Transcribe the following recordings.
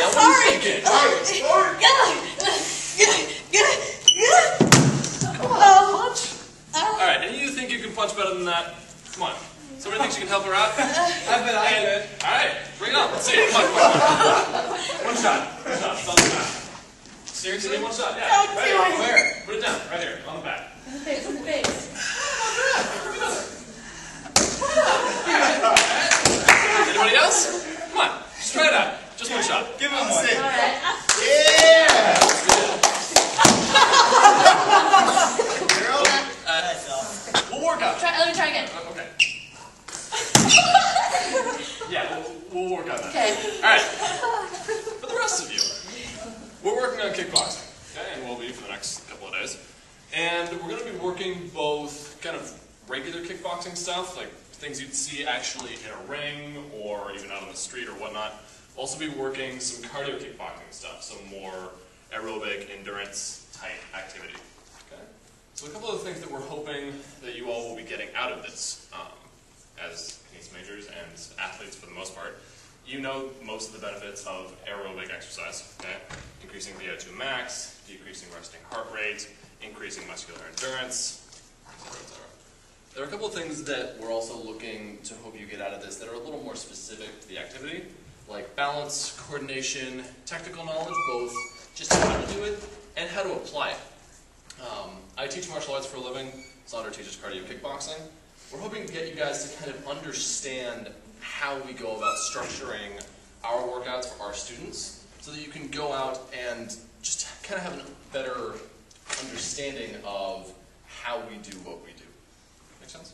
I'm sorry. Come on, punch. Alright, and you think you can punch better than that? Come on. Somebody thinks you can help her out? I bet I could. Alright, bring it on. Let's see it. Come on. One shot. One shot. It's on the back. Seriously? One shot? Yeah. Right here. Where? Put it down. Right here. On the back. On the face. On the face. Anybody else? Come on. Just try it out. Just one shot. Give him one. Alright. Yeah! We'll work out. Let me try again. Okay. Yeah, we'll work on that. Okay. Alright. For the rest of you, we're working on kickboxing. Okay, and we'll be for the next couple of days. And we're going to be working both kind of regular kickboxing stuff, like things you'd see actually in a ring or even out on the street or whatnot. We'll also be working some cardio kickboxing stuff, some more aerobic endurance type activity. Okay? So a couple of things that we're hoping that you all will be getting out of this as tennis majors and athletes for the most part. You know most of the benefits of aerobic exercise, okay? Increasing VO2 max, decreasing resting heart rate, increasing muscular endurance, etc., etc. There are a couple of things that we're also looking to hope you get out of this that are a little more specific to the activity, like balance, coordination, technical knowledge, both just how to do it and how to apply it. I teach martial arts for a living. Sandra teaches cardio kickboxing. We're hoping to get you guys to kind of understand how we go about structuring our workouts for our students so that you can go out and just kind of have a better understanding of how we do what we do. Make sense?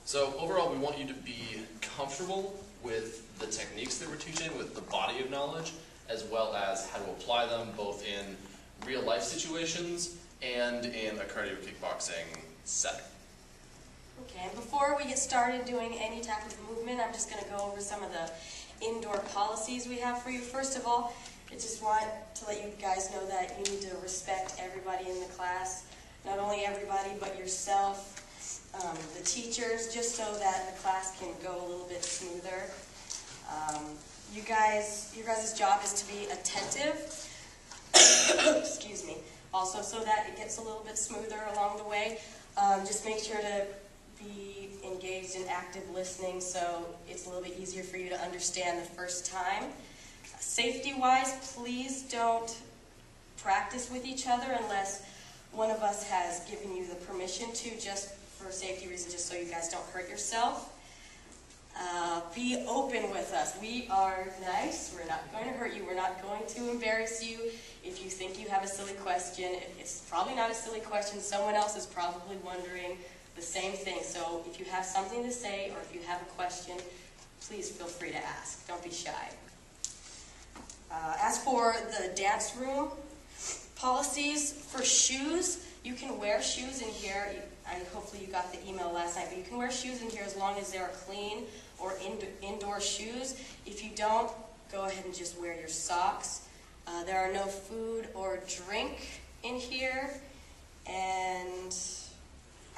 So overall, we want you to be comfortable with the techniques that we're teaching, with the body of knowledge, as well as how to apply them both in real life situations and in a cardio kickboxing setting. Okay, and before we get started doing any type of movement, I'm just going to go over some of the indoor policies we have for you. First of all, I just want to let you guys know that you need to respect everybody in the class. Not only everybody, but yourself, the teachers, just so that the class can go a little bit smoother. Your guys' job is to be attentive, excuse me, also so that it gets a little bit smoother along the way. Just make sure to be engaged in active listening so it's a little bit easier for you to understand the first time. Safety-wise, please don't practice with each other unless one of us has given you the permission to, just for safety reasons, just so you guys don't hurt yourself. Be open with us. We are nice. We're not going to hurt you. We're not going to embarrass you. If you think you have a silly question, it's probably not a silly question. Someone else is probably wondering the same thing. So if you have something to say or if you have a question, please feel free to ask. Don't be shy. As for the dance room policies for shoes, you can wear shoes in here. Hopefully you got the email last night, but you can wear shoes in here as long as they're clean or indoor shoes. If you don't, go ahead and just wear your socks. There are no food or drink in here. And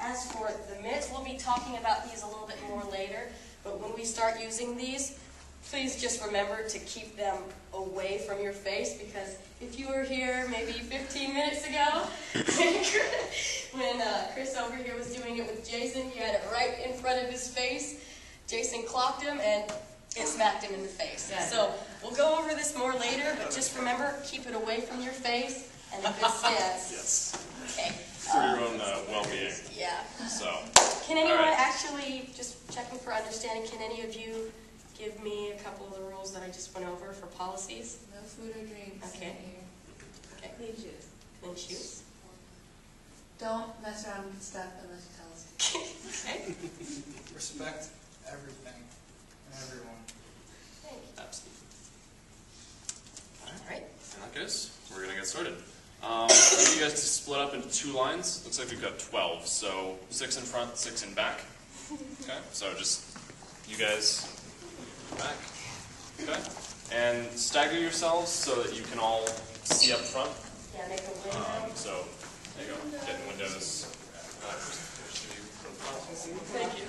as for the mitts, we'll be talking about these a little bit more later, but when we start using these, please just remember to keep them away from your face, because if you were here maybe 15 minutes ago, when Chris over here was doing it with Jason, he had it right in front of his face. Jason clocked him and it smacked him in the face. Yeah. So we'll go over this more later, but just remember, keep it away from your face and a good stance. Yes. Okay. For your own well-being. Yeah. So. Can anyone right. actually, just checking for understanding, can any of you give me a couple of the rules that I just went over for policies? No food or drinks. Okay. Okay. Clean shoes. Clean shoes. Don't mess around with stuff unless you tell us to. Okay. Respect everything and everyone. Thank you. Absolutely. All right. In that case, we're going to get started. I need you guys to split up into 2 lines. Looks like we've got 12, so 6 in front, 6 in back. Okay, so just you guys back. Okay, and stagger yourselves so that you can all see up front. Yeah, make a window. So there you go, getting windows. Thank you.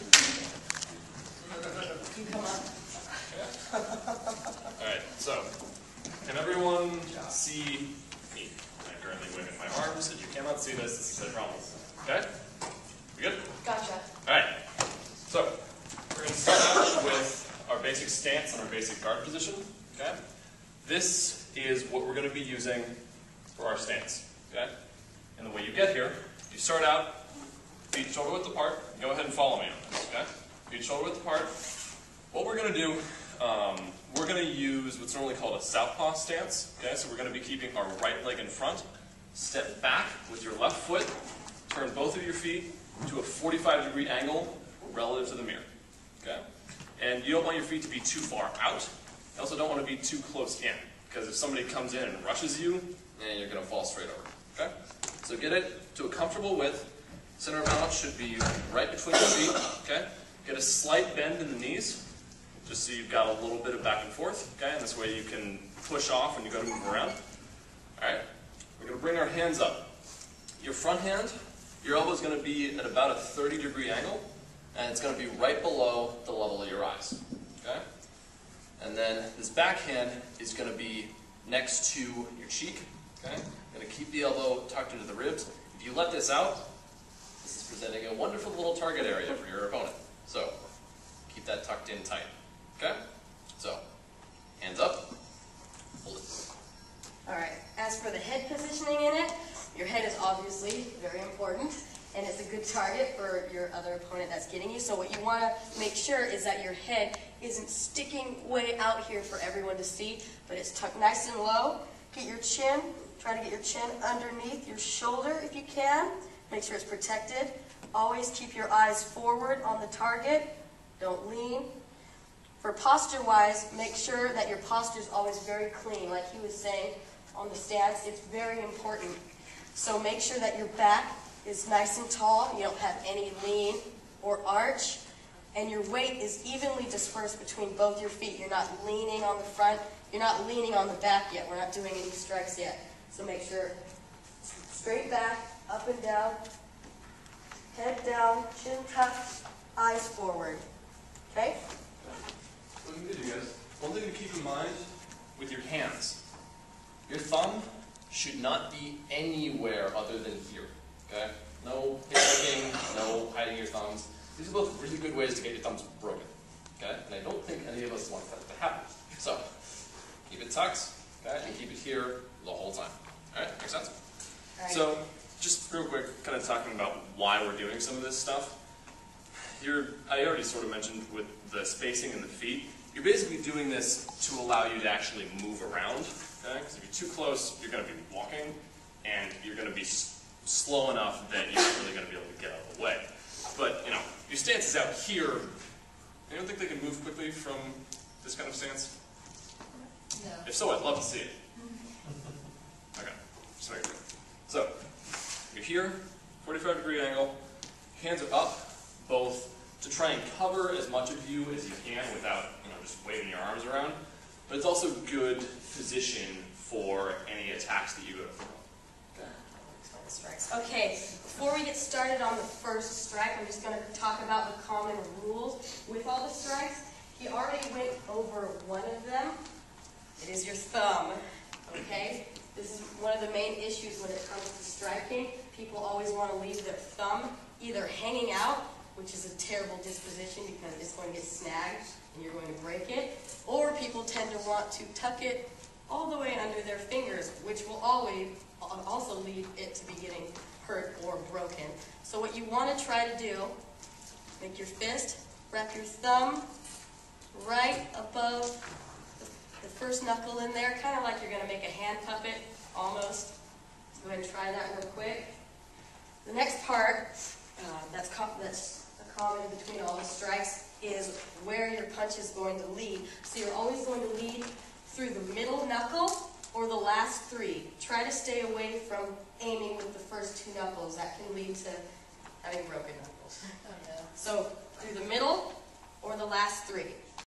You can come up. All right, so can everyone basic stance and our basic guard position. Okay? This is what we're going to be using for our stance. Okay? And the way you get here, you start out feet shoulder width apart. Go ahead and follow me on this. Okay? Feet shoulder width apart. What we're going to do, we're going to use what's normally called a southpaw stance. Okay? So we're going to be keeping our right leg in front. Step back with your left foot. Turn both of your feet to a 45-degree angle relative to the mirror. Okay? And you don't want your feet to be too far out. You also don't want to be too close in, because if somebody comes in and rushes you, then you're going to fall straight over. Okay? So get it to a comfortable width. Center of balance should be right between your feet. Okay? Get a slight bend in the knees, just so you've got a little bit of back and forth. Okay? And this way you can push off when you go to move around. All right? We're going to bring our hands up. Your front hand, your elbow is going to be at about a 30-degree angle, and it's going to be right below the level of your eyes. Okay? And then this back hand is going to be next to your cheek. Okay? You're going to keep the elbow tucked into the ribs. If you let this out, this is presenting a wonderful little target area for your opponent. So keep that tucked in tight. Okay? So hands up, hold it. All right, as for the head positioning in it, your head is obviously very important, and it's a good target for your other opponent that's getting you. So what you want to make sure is that your head isn't sticking way out here for everyone to see, but it's tucked nice and low. Get your chin, try to get your chin underneath your shoulder if you can. Make sure it's protected. Always keep your eyes forward on the target. Don't lean. For posture-wise, make sure that your posture is always very clean. Like he was saying on the stance, it's very important. So make sure that your back is nice and tall. You don't have any lean or arch. And your weight is evenly dispersed between both your feet. You're not leaning on the front. You're not leaning on the back yet. We're not doing any strikes yet. So make sure straight back, up and down, head down, chin tucked, eyes forward. Okay? Looking good, you guys. One thing to keep in mind with your hands. Your thumb should not be anywhere other than here. Okay? No hip-hooking, no hiding your thumbs. These are both really good ways to get your thumbs broken. Okay? And I don't think any of us want that to happen. So, keep it tucked, okay? And keep it here the whole time. Alright? Make sense? All right. So, just real quick, kind of talking about why we're doing some of this stuff. I already sort of mentioned with the spacing in the feet, you're basically doing this to allow you to actually move around. Okay? Because if you're too close, you're going to be walking, and you're going to be slow enough that you're not really going to be able to get out of the way. But, you know, your stance is out here. You don't think they can move quickly from this kind of stance? No. If so, I'd love to see it. Okay, just making sure. So, you're here, 45-degree angle, hands are up, both to try and cover as much of you as you can without, just waving your arms around. But it's also good position for any attacks that you go to throw. Strikes. Okay, before we get started on the first strike, I'm just going to talk about the common rules with all the strikes. He already went over one of them. It is your thumb. Okay? This is one of the main issues when it comes to striking. People always want to leave their thumb either hanging out, which is a terrible disposition because it's going to get snagged and you're going to break it, or people tend to want to tuck it all the way under their fingers, which will also lead it to be getting hurt or broken. So what you want to try to do, make your fist, wrap your thumb right above the first knuckle in there, kind of like you're going to make a hand puppet, almost. Go ahead and try that real quick. The next part, that's a common between all the strikes, is where your punch is going to lead. So you're always going to lead through the middle knuckle or the last three. Try to stay away from aiming with the first two knuckles. That can lead to having broken knuckles. Oh, no. So through the middle or the last three.